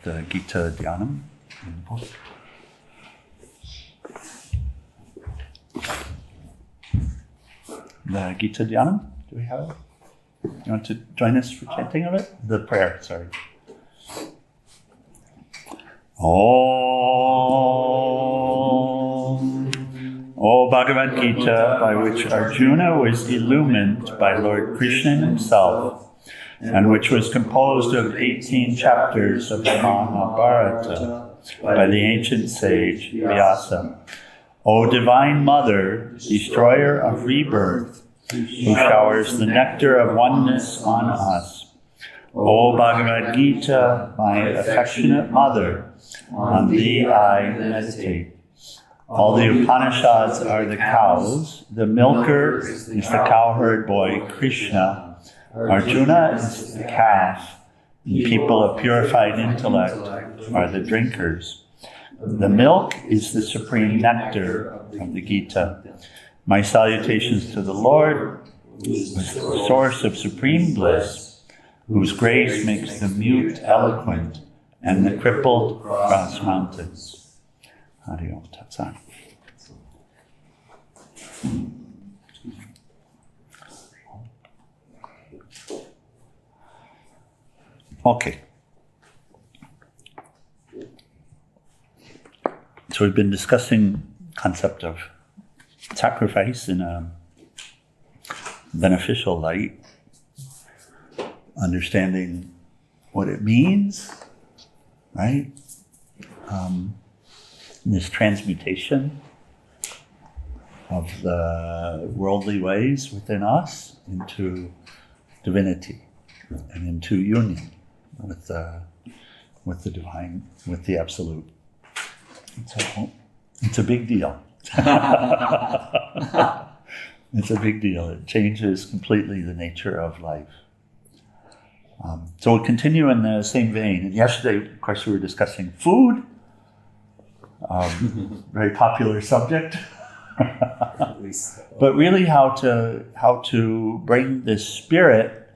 the Gita Dhyanam. The Gita Dhyanam, do we have it? You want to join us for chanting of it? The prayer, sorry. O Bhagavad Gita, by which Arjuna was illumined by Lord Krishna himself, and which was composed of 18 chapters of the Mahabharata by the ancient sage Vyasa. O Divine Mother, destroyer of rebirth, who showers the nectar of oneness on us. O Bhagavad Gita, my affectionate mother, on thee I meditate. All the Upanishads are the cows, the milker is the cowherd boy Krishna, Arjuna is the calf, and people of purified intellect are the drinkers. The milk is the supreme nectar of the Gita. My salutations to the Lord, who is the source of supreme bliss, whose grace makes the mute eloquent and the crippled cross mountains. Hari Om Tat Sat. Okay. So we've been discussing the concept of sacrifice in a beneficial light, understanding what it means, right? This transmutation of the worldly ways within us into divinity and into union with the divine, with the absolute. So it's a big deal. It's a big deal. It changes completely the nature of life. So we'll continue in the same vein. And yesterday, of course, we were discussing food. Very popular subject. But really how to bring this spirit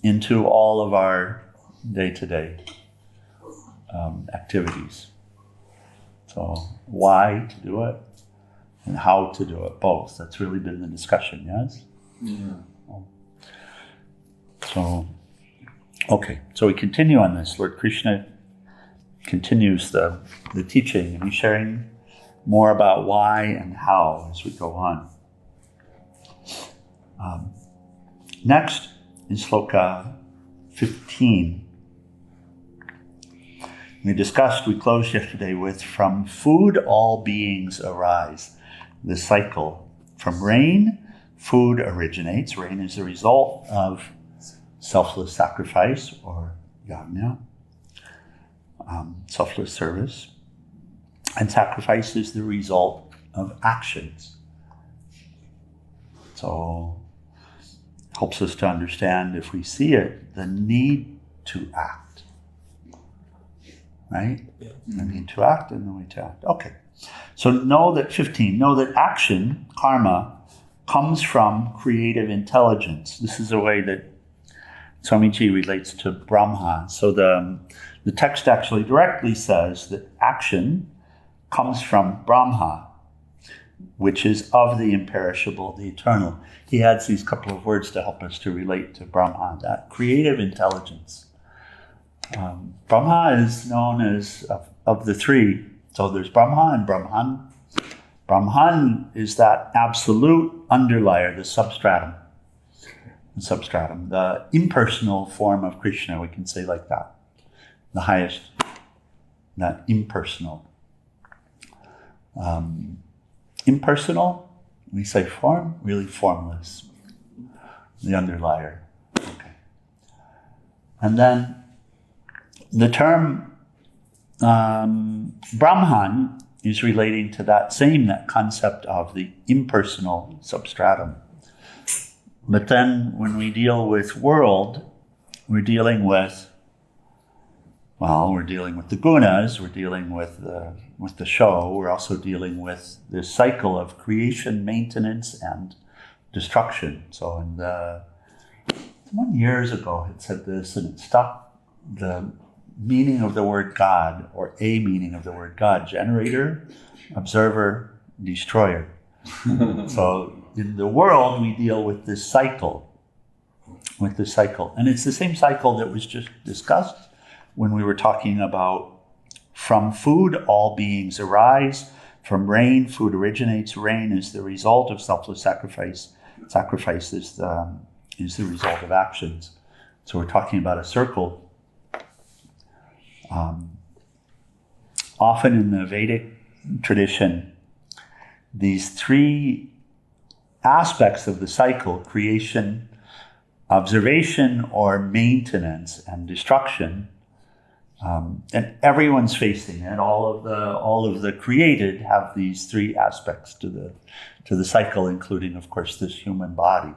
into all of our day-to-day activities. So why to do it and how to do it, both. That's really been the discussion, yes? Yeah. So, okay, so we continue on this. Lord Krishna continues the teaching, and he's sharing more about why and how as we go on. Next is sloka 15. We closed yesterday with, from food all beings arise. The cycle. From rain, food originates. Rain is the result of selfless sacrifice or yajna, selfless service. And sacrifice is the result of actions. So it helps us to understand, if we see it, the need to act. Right? Yeah. The need to act and the way to act. Okay. So know that action, karma, comes from creative intelligence. This is a way that Swamiji relates to Brahma. So the text actually directly says that action comes from Brahma, which is of the imperishable, the eternal. He adds these couple of words to help us to relate to Brahma, that creative intelligence. Brahma is known as, of the three, so there's Brahma and Brahman. Brahman is that absolute underlayer, the substratum, the impersonal form of Krishna, we can say like that. The highest, that impersonal. Impersonal, we say form, really formless. The underlayer. Okay. And then the term Brahman is relating to that concept of the impersonal substratum. But then when we deal with world, we're dealing with the gunas, we're dealing with the show, we're also dealing with this cycle of creation, maintenance, and destruction. So someone years ago had said this, and it stuck. meaning of the word God, or a meaning of the word God: generator, observer, destroyer. So in the world, we deal with this cycle. And it's the same cycle that was just discussed when we were talking about from food, all beings arise. From rain, food originates. Rain is the result of selfless sacrifice. Sacrifice is the result of actions. So we're talking about a circle. Often in the Vedic tradition, these three aspects of the cycle, creation, observation or maintenance, and destruction, and everyone's facing it. All of the created have these three aspects to the cycle, including, of course, this human body.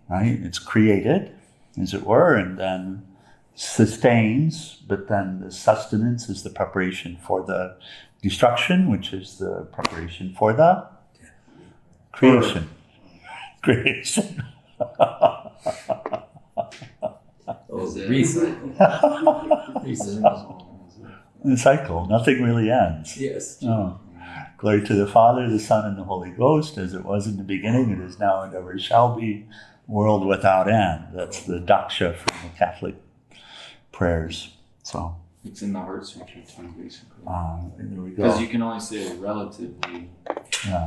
Right? It's created, as it were, and then sustains, but then the sustenance is the preparation for the destruction, which is the preparation for the creation. Creation. The cycle. Nothing really ends. Yes. No. Glory to the Father, the Son, and the Holy Ghost, as it was in the beginning, it is now, and ever shall be, world without end. That's the Daksha from the Catholic prayers. So it's in the heart sutra too, basically. There we go. Because you can only say relatively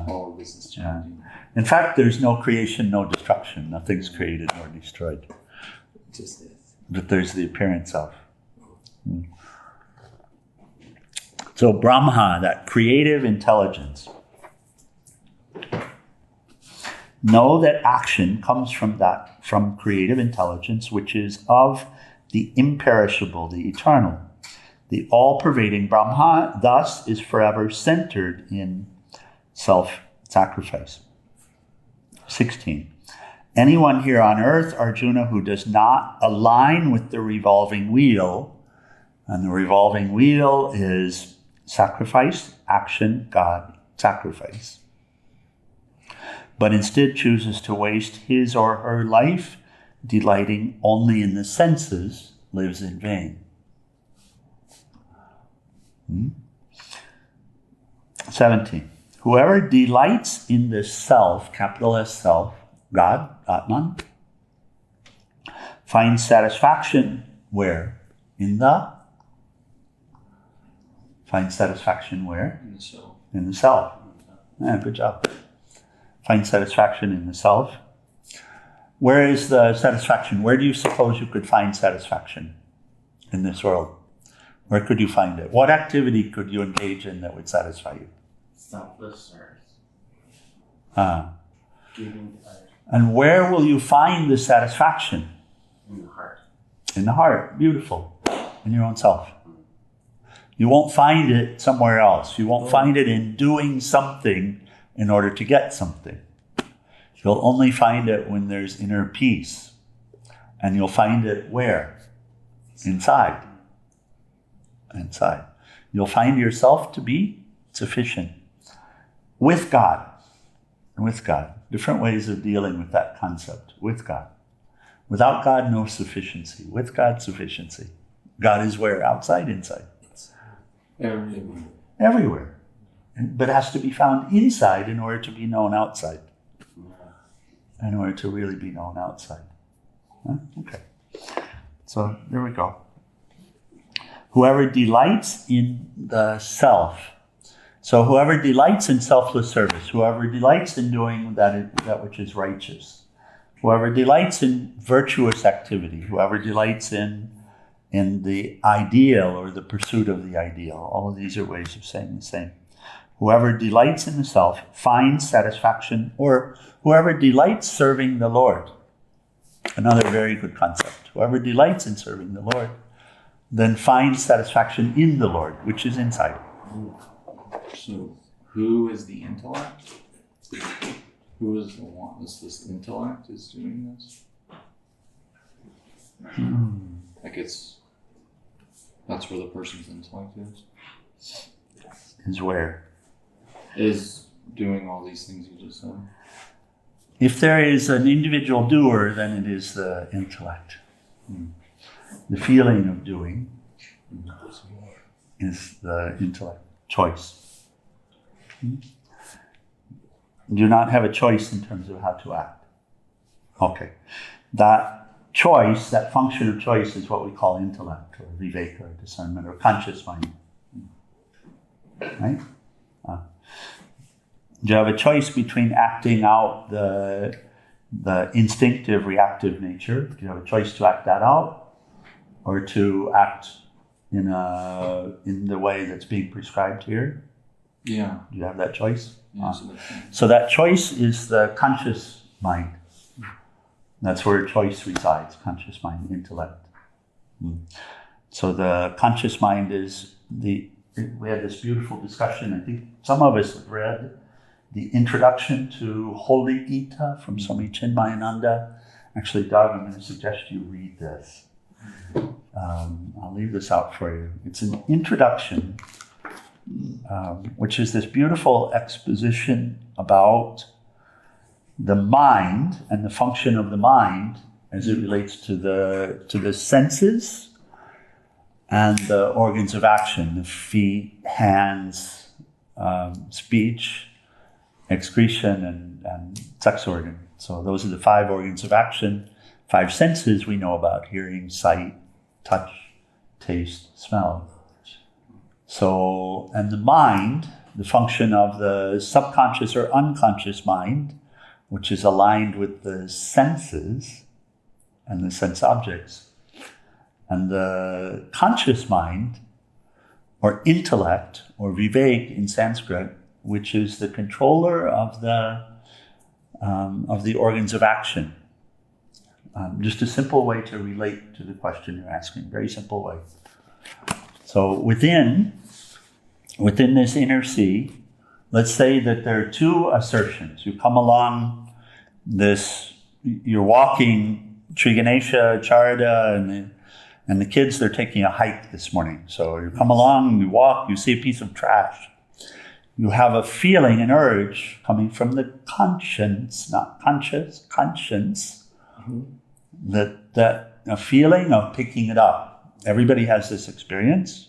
all of this is changing. Yeah. In fact, there's no creation, no destruction. Nothing's created nor destroyed. Just is. But there's the appearance of. So Brahma, that creative intelligence. Know that action comes from creative intelligence, which is of the imperishable, the eternal. The all-pervading Brahma, thus, is forever centered in self-sacrifice. 16. Anyone here on earth, Arjuna, who does not align with the revolving wheel, and the revolving wheel is sacrifice, action, God, sacrifice, but instead chooses to waste his or her life delighting only in the senses, lives in vain. 17. Whoever delights in the self, capital S self, God, Atman, finds satisfaction where? Finds satisfaction where? In the self. In the self. Yeah, good job. Find satisfaction in the self. Where is the satisfaction? Where do you suppose you could find satisfaction in this world? Where could you find it? What activity could you engage in that would satisfy you? Selfless service. Giving to others. And where will you find the satisfaction? In the heart. In the heart. Beautiful. In your own self. You won't find it somewhere else. You won't find it in doing something in order to get something. You'll only find it when there's inner peace. And you'll find it where? Inside. Inside. You'll find yourself to be sufficient. With God. With God. Different ways of dealing with that concept. With God. Without God, no sufficiency. With God, sufficiency. God is where? Outside, inside. Everywhere. Everywhere. But has to be found inside in order to be known outside. In order to really be known outside. Huh? Okay. So there we go. Whoever delights in the self. So whoever delights in selfless service, whoever delights in doing that which is righteous, whoever delights in virtuous activity, whoever delights in the ideal or the pursuit of the ideal. All of these are ways of saying the same. Whoever delights in the self finds satisfaction, or whoever delights serving the Lord. Another very good concept. Whoever delights in serving the Lord then finds satisfaction in the Lord, which is inside. So, who is the intellect? Who is the one? Is this intellect is doing this? Like that's where the person's intellect is? Is where? Is doing all these things you just said. If there is an individual doer, then it is the intellect. The feeling of doing. is the intellect. Choice. You do not have a choice in terms of how to act. Okay. That choice, that function of choice is what we call intellect or viveka or discernment or conscious mind. Right? You have a choice between acting out the instinctive reactive nature. Do you have a choice to act that out or to act in the way that's being prescribed here? Yeah. Do you have that choice? Yeah, So that choice is the conscious mind. That's where choice resides, conscious mind, intellect. So the conscious mind is we had this beautiful discussion. I think some of us have read the introduction to Holy Gita from Swami Chinmayananda. Actually, Doug, I'm going to suggest you read this. I'll leave this out for you. It's an introduction, which is this beautiful exposition about the mind and the function of the mind as it relates to the senses and the organs of action, the feet, hands, speech, excretion, and sex organ. So those are the 5 organs of action, 5 senses we know about: hearing, sight, touch, taste, smell. So, and the mind, the function of the subconscious or unconscious mind, which is aligned with the senses and the sense objects. And the conscious mind, or intellect, or vivek in Sanskrit, which is the controller of the organs of action. Just a simple way to relate to the question you're asking, very simple way. So within this inner sea, let's say that there are 2 assertions. You come along you're walking Sri Ganesha, Charada, and the kids, they're taking a hike this morning. So you come along, you walk, you see a piece of trash. You have a feeling, an urge coming from the conscience, not conscious, conscience, that a feeling of picking it up. Everybody has this experience.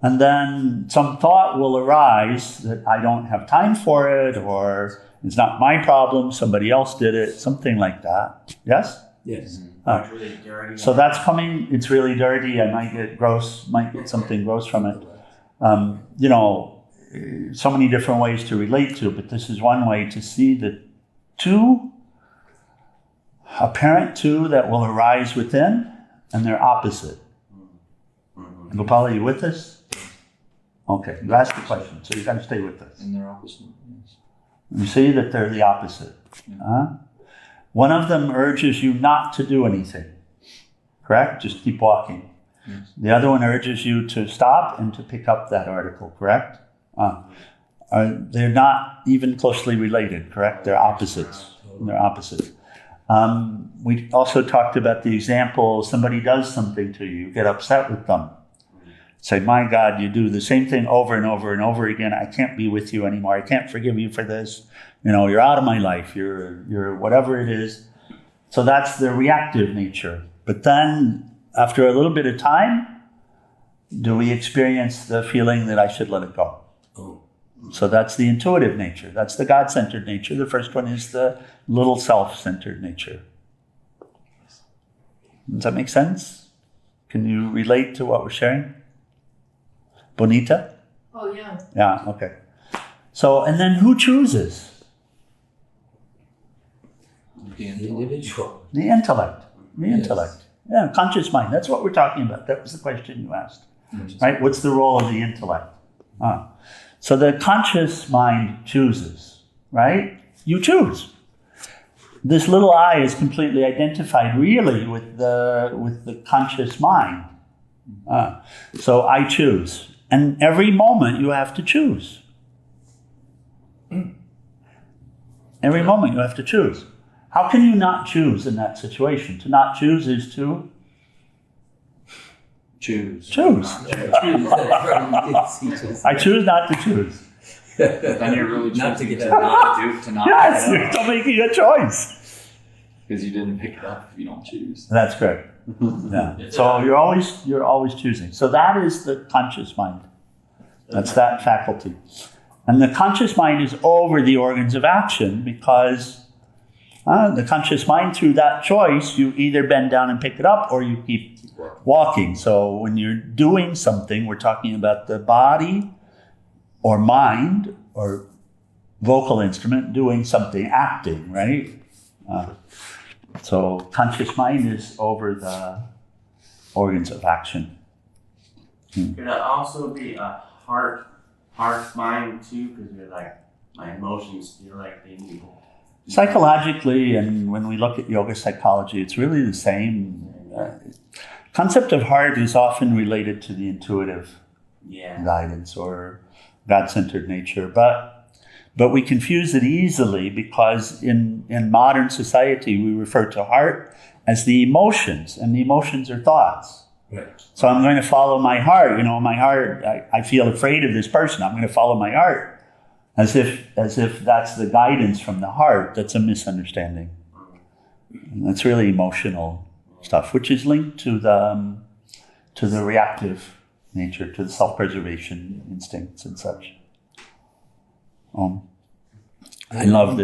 And then some thought will arise that I don't have time for it, or it's not my problem, somebody else did it, something like that. Yes? Yes. It's really dirty. So that's coming, it's really dirty, I might get gross, might get something gross from it. So many different ways to relate to, but this is one way to see that 2, apparent 2 that will arise within, and they're opposite. Gopal, are you with us? Okay, you asked the question, so you got to stay with us. And they're opposite. Yes. You see that they're the opposite. Yeah. One of them urges you not to do anything, correct? Just keep walking. Yes. The other one urges you to stop and to pick up that article, correct? They're not even closely related, correct? They're opposites. They're opposites. We also talked about the example, somebody does something to you, you get upset with them. Say, my God, you do the same thing over and over and over again. I can't be with you anymore. I can't forgive you for this. You're out of my life. You're whatever it is. So that's the reactive nature. But then after a little bit of time, do we experience the feeling that I should let it go? So that's the intuitive nature. That's the God-centered nature. The first one is the little self-centered nature. Does that make sense? Can you relate to what we're sharing? Bonita? Oh, yeah. Yeah, okay. So, and then who chooses? The individual. The intellect. The Yes. intellect. Yeah, conscious mind. That's what we're talking about. That was the question you asked. Right? What's the role of the intellect? So the conscious mind chooses, right? You choose. This little I is completely identified really with the conscious mind. So I choose. And every moment you have to choose. Every moment you have to choose. How can you not choose in that situation? To not choose is to choose. choose. I choose not to choose. Then you're really Not to choosing get to out. not do, to not Yes, pick it you're up, still making a choice. because you didn't pick it up if you don't choose. That's correct. Yeah. So you're always choosing. So that is the conscious mind. That's that faculty. And the conscious mind is over the organs of action because the conscious mind, through that choice, you either bend down and pick it up or you keep walking. So when you're doing something, we're talking about the body or mind or vocal instrument doing something, acting, right? So conscious mind is over the organs of action. Could it also be a heart mind too? Because you're like, my emotions feel like they need. Psychologically, and when we look at yoga psychology, it's really the same. Concept of heart is often related to the intuitive guidance or God-centered nature, but we confuse it easily because in modern society we refer to heart as the emotions, and the emotions are thoughts. Right. So I'm going to follow my heart. You know, my heart, I feel afraid of this person. I'm going to follow my heart. As if that's the guidance from the heart. That's a misunderstanding. And that's really emotional stuff, which is linked to the reactive nature, to the self-preservation instincts and such. I love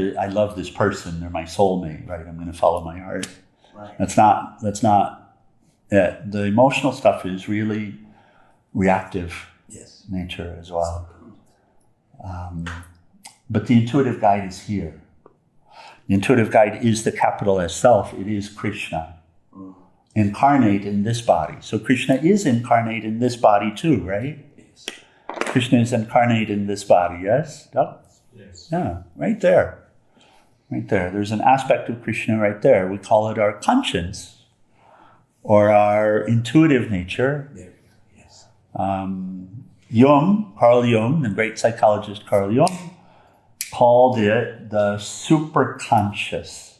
this person. They're my soulmate, right? I'm going to follow my heart. Right. That's not it. The emotional stuff is really reactive nature as well. But the intuitive guide is here. The intuitive guide is the capital S self. It is Krishna, incarnate in this body. So Krishna is incarnate in this body too, right? Yes. Krishna is incarnate in this body, yes? Yep. Yes. Yeah, right there. Right there. There's an aspect of Krishna right there. We call it our conscience or our intuitive nature. There we go. Yes. Carl Jung, the great psychologist Carl Jung, called it the superconscious.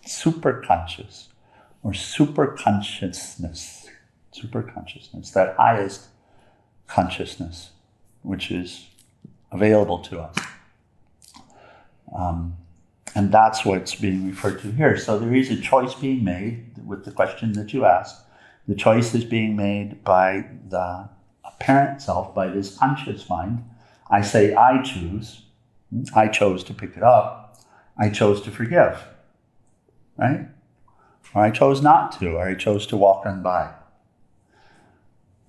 Superconscious or superconsciousness. Superconsciousness, that highest consciousness, which is available to us. And that's what's being referred to here. So there is a choice being made with the question that you asked. The choice is being made by the apparent self, by this conscious mind. I say, I choose. I chose to pick it up. I chose to forgive. Right? Or I chose not to, or I chose to walk on by.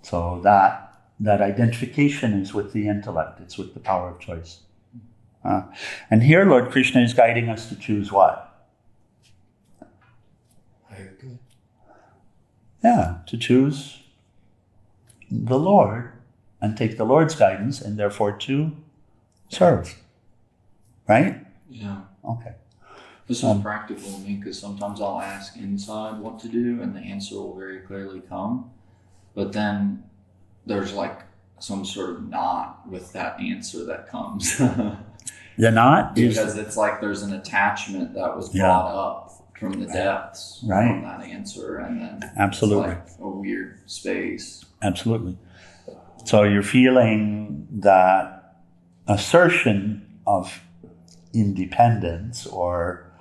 So that identification is with the intellect. It's with the power of choice. And here Lord Krishna is guiding us to choose what? Higher good. Yeah, to choose the Lord and take the Lord's guidance and therefore to serve. Right? Yeah. Okay. This is practical to me because sometimes I'll ask inside what to do and the answer will very clearly come. But then there's like some sort of knot with that answer that comes. The knot is... Because it's like there's an attachment that was brought up from the depths from that answer, and then absolutely, it's like a weird space. Absolutely. So you're feeling that assertion of independence or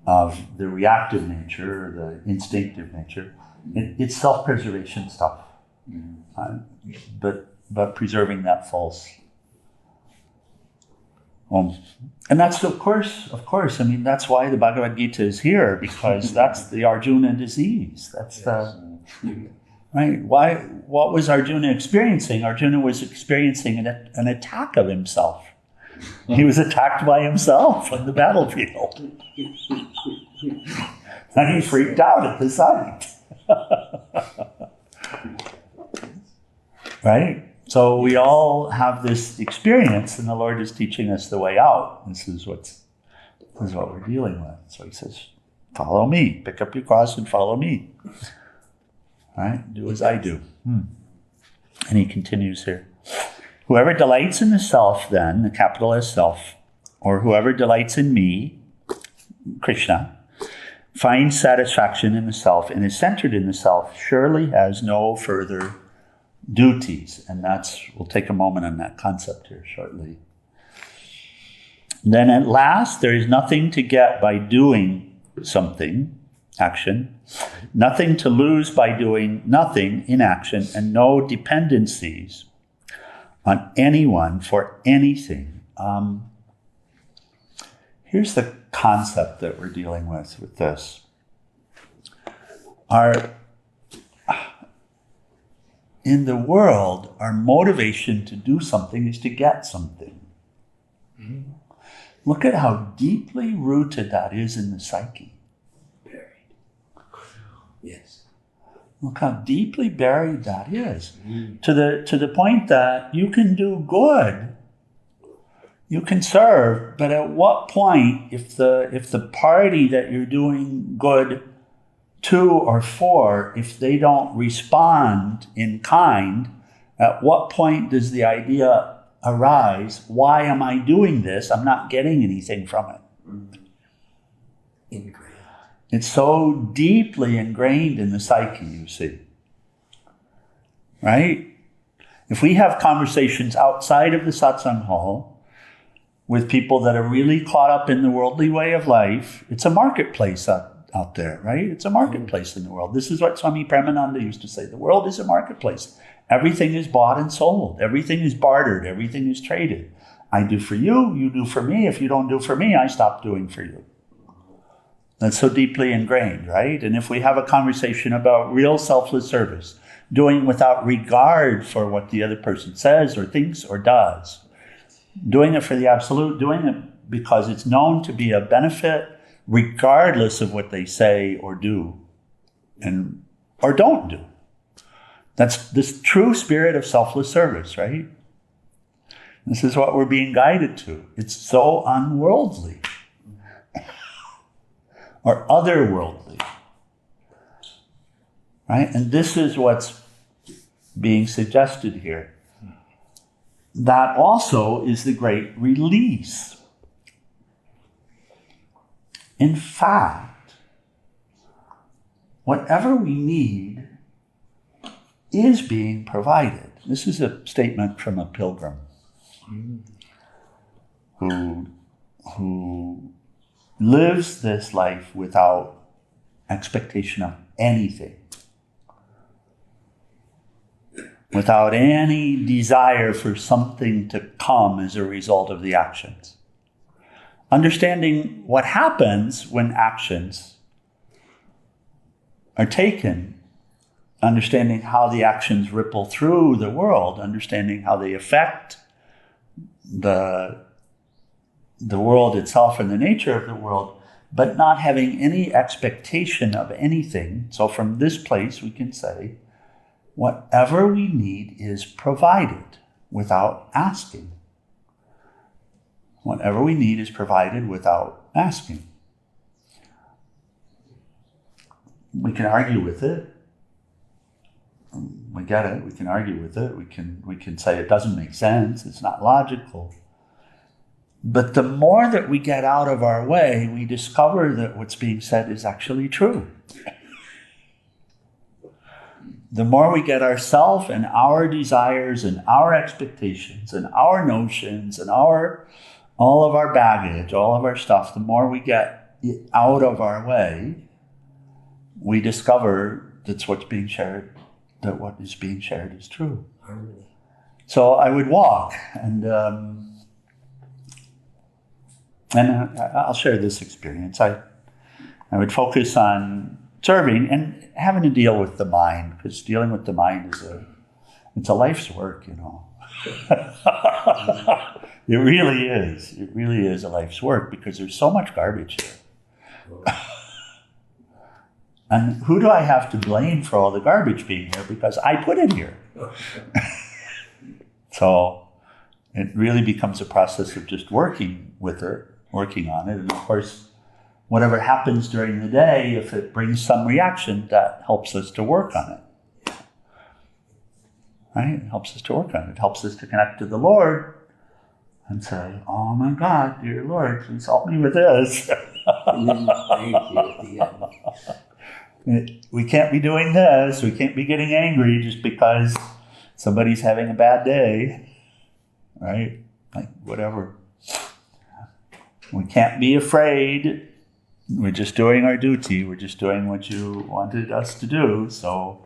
of the reactive nature, the instinctive nature. It's self-preservation stuff, but preserving that false. And that's of course. I mean, that's why the Bhagavad Gita is here, because that's the Arjuna disease. That's the right. Why? What was Arjuna experiencing? Arjuna was experiencing an attack of himself. He was attacked by himself on the battlefield, and he freaked out at the sight. Right. So we all have this experience, and the Lord is teaching us the way out. This is what we're dealing with. So he says, follow me. Pick up your cross and follow me. All right? Do as I do. And he continues here. Whoever delights in the self, then, the capital S self, or whoever delights in me, Krishna, finds satisfaction in the self and is centered in the self, surely has no further duties. And we'll take a moment on that concept here shortly. Then at last, there is nothing to get by doing something, action, nothing to lose by doing nothing, inaction, and no dependencies on anyone for anything. Here's the concept that we're dealing with this. In the world, our motivation to do something is to get something. Mm-hmm. Look at how deeply rooted that is in the psyche. Buried. Yes. Look how deeply buried that is. Mm-hmm. To the point that you can do good, you can serve, but at what point, if the party that you're doing good to or for, if they don't respond in kind, at what point does the idea arise, why am I doing this? I'm not getting anything from it. Ingrained. It's so deeply ingrained in the psyche, you see. Right? If we have conversations outside of the satsang hall with people that are really caught up in the worldly way of life, it's a marketplace out there, right? It's a marketplace in the world. This is what Swami Premananda used to say. The world is a marketplace. Everything is bought and sold. Everything is bartered. Everything is traded. I do for you, you do for me. If you don't do for me, I stop doing for you. That's so deeply ingrained, right? And if we have a conversation about real selfless service, doing without regard for what the other person says or thinks or does, doing it for the absolute, doing it because it's known to be a benefit regardless of what they say or do or don't do. That's this true spirit of selfless service, right? This is what we're being guided to. It's so unworldly or otherworldly, right? And this is what's being suggested here. That also is the great release. In fact, whatever we need is being provided. This is a statement from a pilgrim who lives this life without expectation of anything, without any desire for something to come as a result of the actions. Understanding what happens when actions are taken, understanding how the actions ripple through the world, understanding how they affect the world itself and the nature of the world, but not having any expectation of anything. So from this place we can say, whatever we need is provided without asking. Whatever we need is provided without asking. We can argue with it. We get it. We can argue with it. We can say it doesn't make sense. It's not logical. But the more that we get out of our way, we discover that what's being said is actually true. The more we get ourselves and our desires and our expectations and our notions and all of our baggage, all of our stuff, the more we get it out of our way, we discover that's what's being shared, that what is being shared is true. Harmony. So I would walk, and I'll share this experience. I would focus on serving and having to deal with the mind, because dealing with the mind it's a life's work, you know. It really is. It really is a life's work, because there's so much garbage here. And who do I have to blame for all the garbage being here? Because I put it here. So it really becomes a process of just working with it, working on it. And of course, whatever happens during the day, if it brings some reaction, that helps us to work on it. Right? It helps us to work on it. It helps us to connect to the Lord and say, oh my God, dear Lord, please help me with this. Thank you at the end. We can't be doing this. We can't be getting angry just because somebody's having a bad day. Right? Like, whatever. We can't be afraid we're just doing our duty. We're just doing what you wanted us to do. So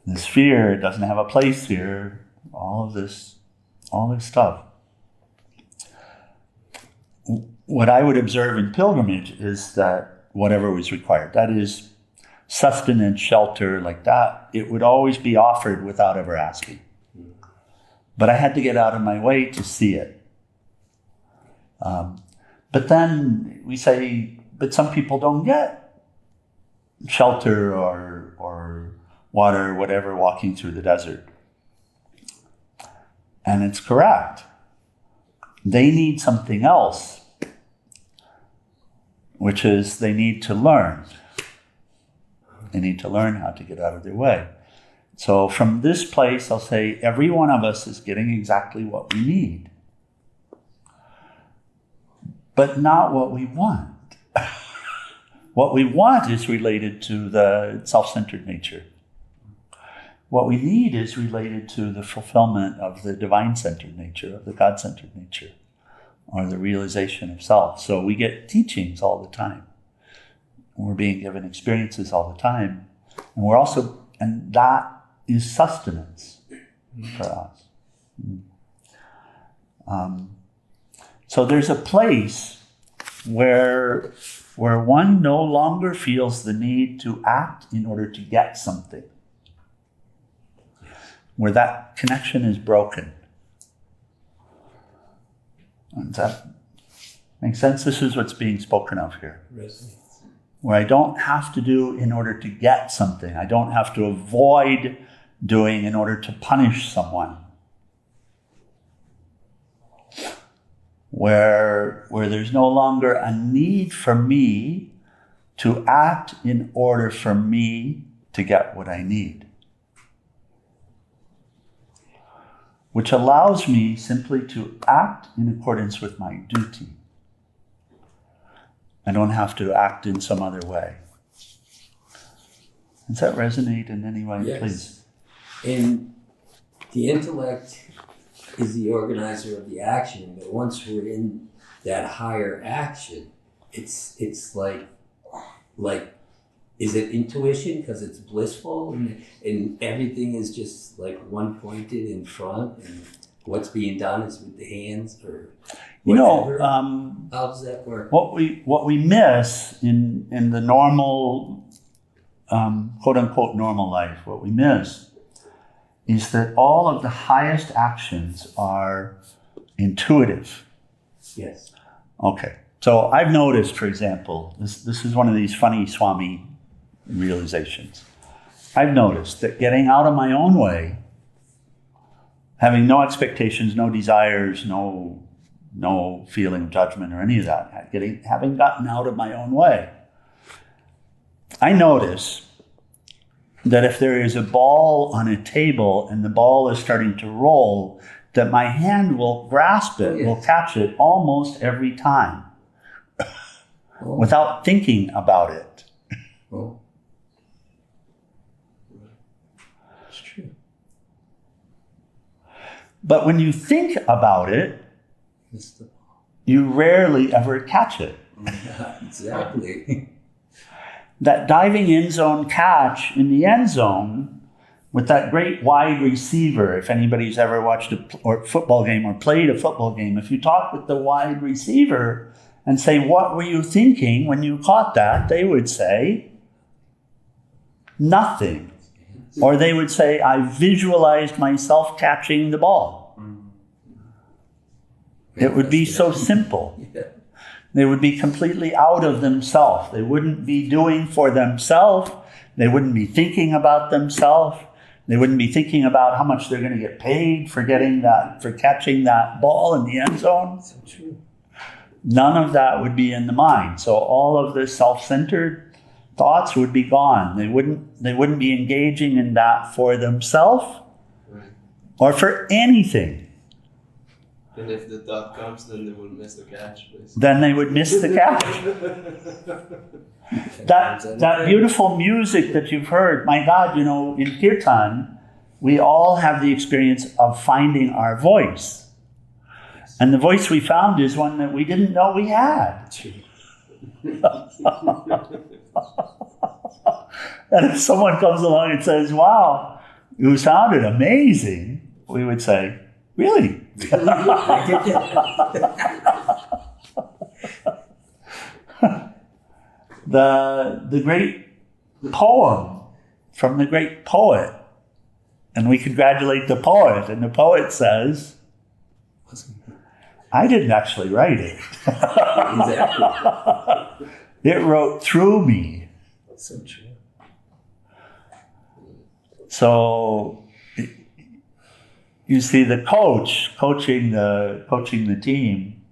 this fear doesn't have a place here. All this stuff. What I would observe in pilgrimage is that whatever was required, that is sustenance, shelter, like that, it would always be offered without ever asking. But I had to get out of my way to see it. But then we say, but some people don't get shelter or water, whatever, walking through the desert. And it's correct. They need something else, which is they need to learn. They need to learn how to get out of their way. So from this place, I'll say every one of us is getting exactly what we need, but not what we want. What we want is related to the self-centered nature. What we need is related to the fulfillment of the divine-centered nature, of the God-centered nature, or the realization of self. So we get teachings all the time. We're being given experiences all the time. And that is sustenance for us. So there's a place where one no longer feels the need to act in order to get something, where that connection is broken. Does that make sense? This is what's being spoken of here. Resonates. Where I don't have to do in order to get something. I don't have to avoid doing in order to punish someone. Where there's no longer a need for me to act in order for me to get what I need. Which allows me simply to act in accordance with my duty. I don't have to act in some other way. Does that resonate in any way, Yes. please? And the intellect is the organizer of the action, but once we're in that higher action, it's like is it intuition because it's blissful and everything is just like one pointed in front and what's being done is with the hands or whatever? How does that work? What we miss in the normal, quote unquote normal life, what we miss is that all of the highest actions are intuitive. Yes. Okay. So I've noticed, for example, this is one of these funny Swami realizations. I've noticed that getting out of my own way, having no expectations, no desires, no feeling of judgment or any of that, having gotten out of my own way, I notice that if there is a ball on a table and the ball is starting to roll, that my hand will grasp it, Yes. will catch it almost every time without thinking about it. Oh. It's true. But when you think about it, It's the you rarely ever catch it. exactly. That diving end zone catch in the end zone with that great wide receiver, if anybody's ever watched a football game or played a football game, if you talk with the wide receiver and say, what were you thinking when you caught that? They would say, nothing. Or they would say, I visualized myself catching the ball. It would be so simple. Yeah. They would be completely out of themselves. They wouldn't be doing for themselves. They wouldn't be thinking about themselves. They wouldn't be thinking about how much they're going to get paid for catching that ball in the end zone. So true. None of that would be in the mind. So all of the self-centered thoughts would be gone. They wouldn't be engaging in that for themselves or for anything. And if the thought comes, then they will miss the catch, basically. Then they would miss the catch. That beautiful music that you've heard, my God, in Kirtan, we all have the experience of finding our voice. And the voice we found is one that we didn't know we had. And if someone comes along and says, wow, you sounded amazing, we would say, really? The great poem from the great poet, and we congratulate the poet, and the poet says, I didn't actually write it. Exactly. It wrote through me. So true. So you see, the coach coaching the team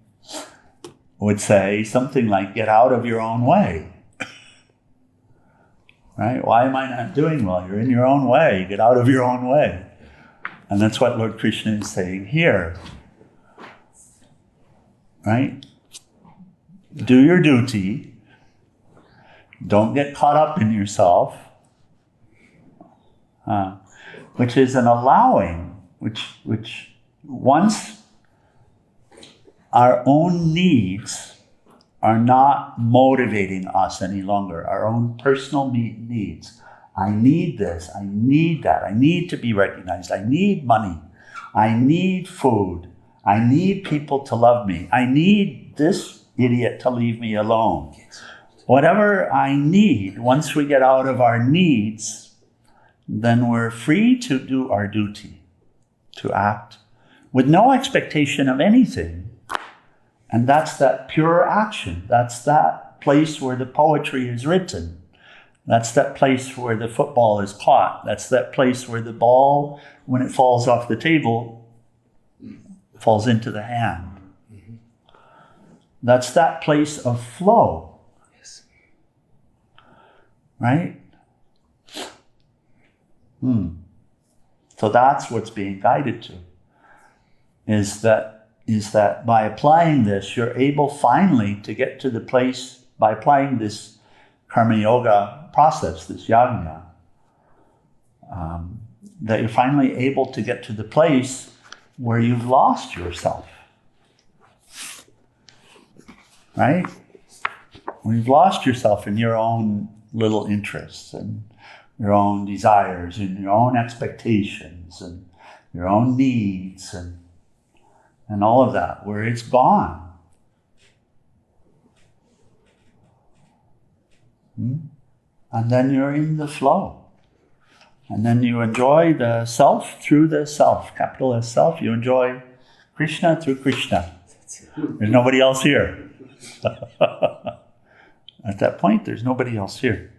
would say something like, get out of your own way. Right? Why am I not doing well? You're in your own way. Get out of your own way. And that's what Lord Krishna is saying here. Right? Do your duty. Don't get caught up in yourself. Which is an allowing, which once our own needs are not motivating us any longer, our own personal needs. I need this, I need that, I need to be recognized, I need money, I need food, I need people to love me, I need this idiot to leave me alone. Whatever I need, once we get out of our needs, then we're free to do our duty, to act with no expectation of anything. And that's that pure action. That's that place where the poetry is written. That's that place where the football is caught. That's that place where the ball, when it falls off the table, falls into the hand. That's that place of flow. Yes. Right? So that's what's being guided to. Is that by applying this, you're able finally to get to the place, by applying this karma yoga process, this yajna, that you're finally able to get to the place where you've lost yourself. Right? When you've lost yourself in your own little interests and your own desires and your own expectations and your own needs and all of that, where it's gone. And then you're in the flow. And then you enjoy the self through the self, capital S self. You enjoy Krishna through Krishna. There's nobody else here. At that point, there's nobody else here.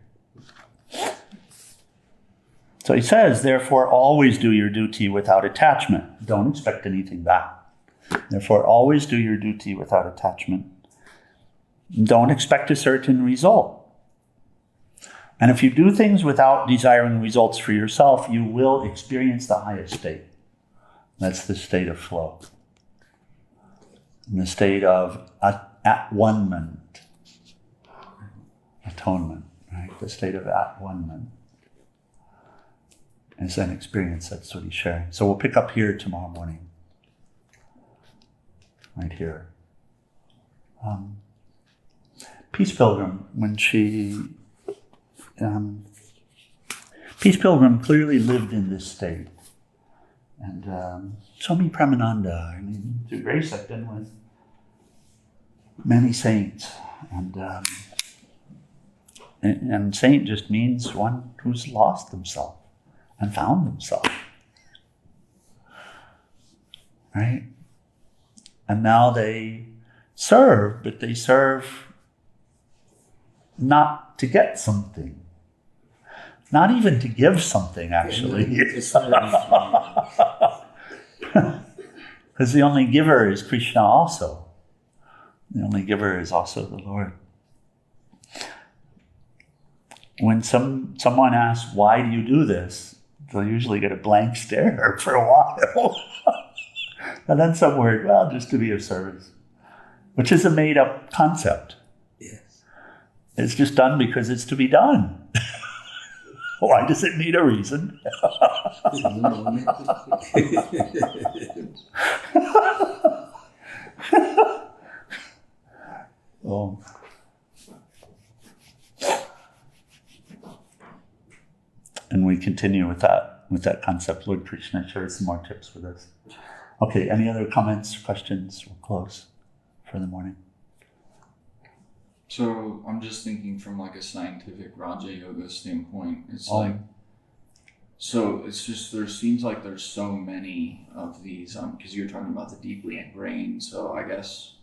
So he says, therefore, always do your duty without attachment. Don't expect anything back. Therefore, always do your duty without attachment. Don't expect a certain result. And if you do things without desiring results for yourself, you will experience the highest state. That's the state of flow. And the state of at-one-ment. Atonement, right? The state of at-one-ment. It's an experience, that's what he's sharing. So we'll pick up here tomorrow morning. Right here. Peace Pilgrim, when she... Peace Pilgrim clearly lived in this state. And Swami Premananda, I mean, through grace I've been with many saints. And saint just means one who's lost themselves and found themselves. Right? And now they serve, but they serve not to get something. Not even to give something, actually. Because the only giver is Krishna also. The only giver is also the Lord. When someone asks, why do you do this? They'll usually get a blank stare for a while. And then some word, well, just to be of service. Which is a made-up concept. Yes. It's just done because it's to be done. Why does it need a reason? continue with that concept. Lord Krishna shared some more tips with us. Okay, any other comments, questions? We'll close for the morning. So I'm just thinking from like a scientific Raja Yoga standpoint. It's it's just there seems like there's so many of these because you're talking about the deeply ingrained. So I guess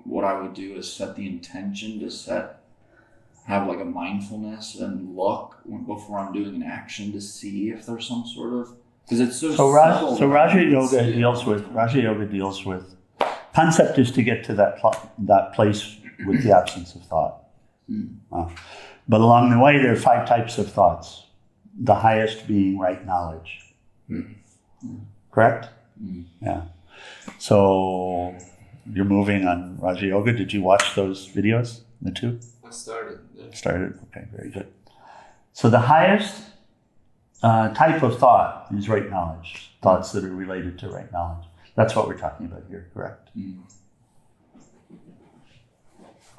what I would do is set the intention to have like a mindfulness and look before I'm doing an action to see if there's some sort of, because it's so Raja Yoga deals with concept is to get to that place with the absence of thought. But along the way, there are 5 types of thoughts. The highest being right knowledge. Correct? Yeah. So you're moving on Raja Yoga. Did you watch those videos, the 2? I started. Yeah. Started? Okay, very good. So the highest type of thought is right knowledge. Thoughts that are related to right knowledge. That's what we're talking about here, correct?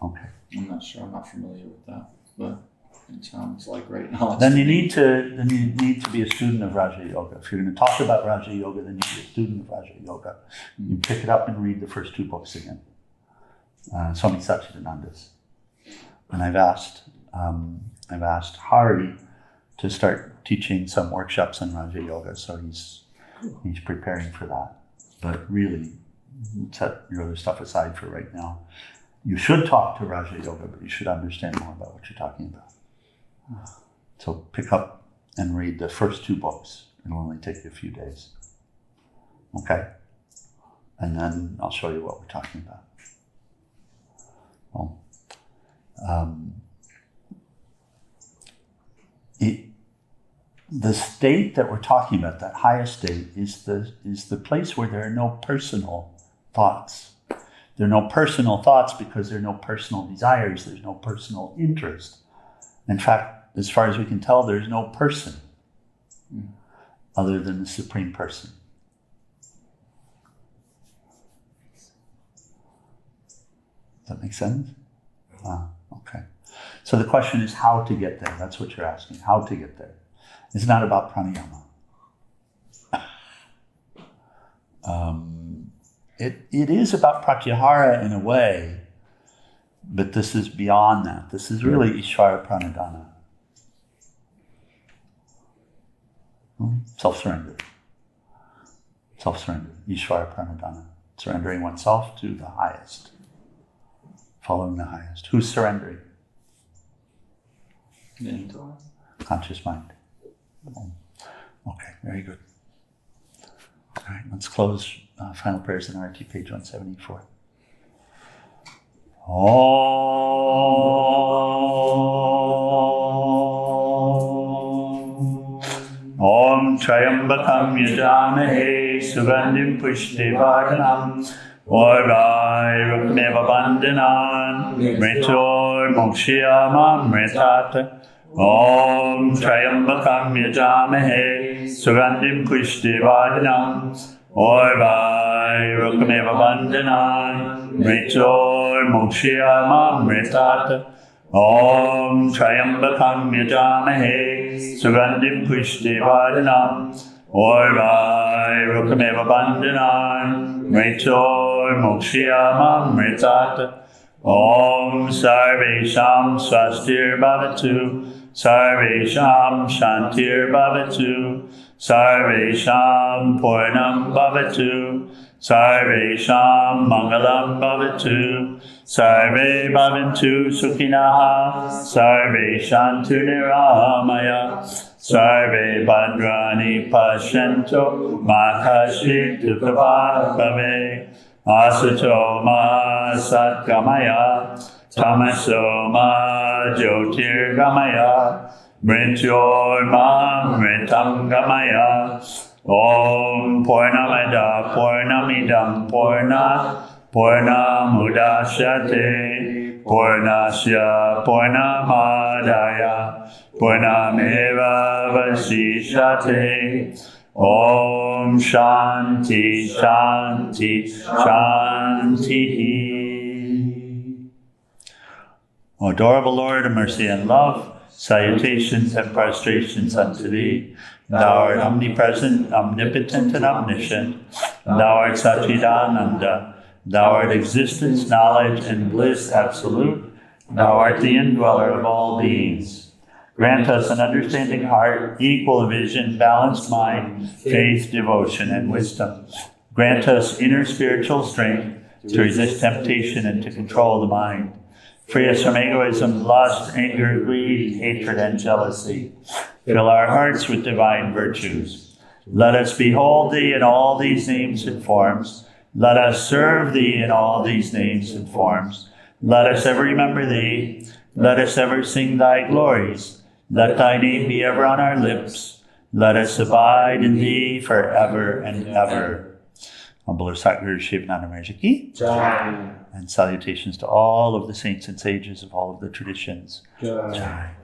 Okay. I'm not sure. I'm not familiar with that, but it sounds like right now. Then you need to be a student of Raja Yoga. If you're going to talk about Raja Yoga, then you be a student of Raja Yoga. You pick it up and read the first 2 books again. Swami Satchidananda's. And I've asked Hari to start teaching some workshops on Raja Yoga, so he's preparing for that. But really, set your other stuff aside for right now. You should talk to Raja Yoga, but you should understand more about what you're talking about. So pick up and read the first 2 books. It'll only take you a few days. Okay? And then I'll show you what we're talking about. Well, the state that we're talking about, that highest state, is the place where there are no personal thoughts. There are no personal thoughts because there are no personal desires. There's no personal interest. In fact, as far as we can tell, there's no person other than the Supreme Person. Does that make sense? Okay. So the question is how to get there. That's what you're asking. How to get there. It's not about pranayama. It is about pratyahara in a way, but this is beyond that. This is really Ishvara Pranadhana. Self-surrender. Self-surrender. Ishvara Pranadhana. Surrendering oneself to the highest. Following the highest. Who's surrendering? The intellect. Conscious mind. Okay, very good. All right, let's close final prayers in RT, page 174. Om Trayambakam Yajamahe Sugandhim Pushtivardhanam Orvai Rukmeva Bandhanan Mritor Mokshiyamam Mritat Om Trayambakam Yajamahe Sugandhim Pushtivardhanam Orvai Rukmeva Bandhanan Mritor Mokshiyamam Mritat Om Trayambakam Yajamahe Sugandhim Pushtivardhanam Orvai Rukmeva Bandhanan Mritor Mokshiyamam Mritat Om Sarvesham Swastir Bhavatu Sarvesham Shantir Bhavatu Sarvesham Purnam Bhavatu Sarvesham Mangalam Bhavatu Sarve Bhavantu Sukhinaha Sarve Shantu Niramaya Sarve Bhadrani Pashanto Makashik Dukhabha Bhave Asato Ma Satgamaya Tamaso Ma Jyotir Gamaya Mrityor Ma Mritam Gamaya Om Purnamada Purnamidam Purnamudashyate Purnasya Purnamadaya Purnameva Vasishate Om Shanti Shanti Shanti. O adorable Lord of mercy and love, Salutations and prostrations unto thee. Thou art omnipresent, omnipotent, and omniscient. Thou art Satchidananda. Thou art existence, knowledge, and bliss absolute. Thou art the indweller of all beings. Grant us an understanding heart, equal vision, balanced mind, faith, devotion, and wisdom. Grant us inner spiritual strength to resist temptation and to control the mind. Free us from egoism, lust, anger, greed, hatred, and jealousy. Fill our hearts with divine virtues. Let us behold thee in all these names and forms. Let us serve thee in all these names and forms. Let us ever remember thee. Let us ever sing thy glories. Let thy name be ever on our lips. Let us abide in thee forever and ever. Humble Satguru Shivananda Maharaj Ki. And salutations to all of the saints and sages of all of the traditions. Jai.